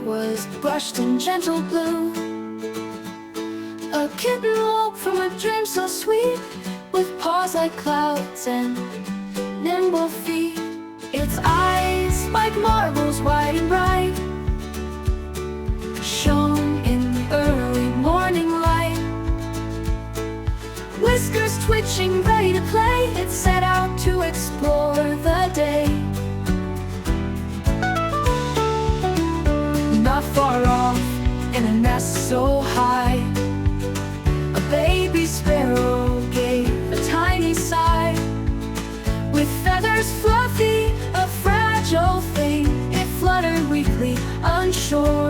was brushed in gentle blue. A kitten woke from a dream so sweet, with paws like clouds and nimble feet. Its eyes, like marbles wide and bright, shone in the early morning light. Whiskers twitching, ready to play, it set out to explore the day. Not far off, in a nest so high, a baby sparrow gave a tiny sigh. With feathers fluffy, a fragile thing, it fluttered weakly, unsure